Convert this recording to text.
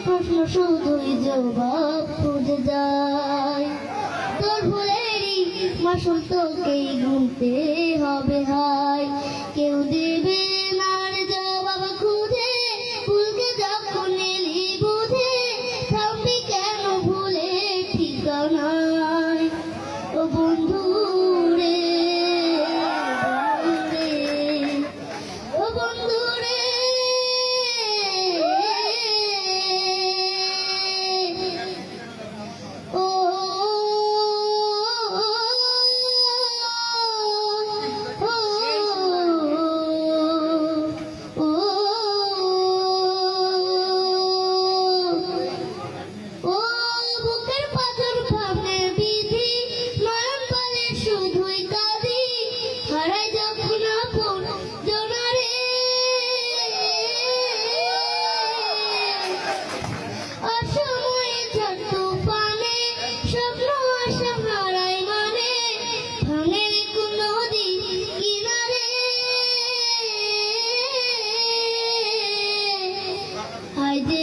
প্রশ্ন শুধুই জবাব খুঁজে যায়। তোর ভুলেরই মাসুল তোকেই গুনতে হবে হায়। কেউ দেবে না রে জবাব খুঁজে, ভুলকে যখন এলি বুঝে, থামবি কেন ভুলে ঠিকানায়। ও বন্ধু রে, ও বন্ধু রে, ও বুকের পাথর ভাঙে বিধি, নয়ন বলে শুধুই কাঁদি, হারাই যখন আপন জনারে। অসময়ে ঝড় তুফানে স্বপ্ন আশা হারাই মানে, ভাঙে কোন নদী কিনারে। হায় যে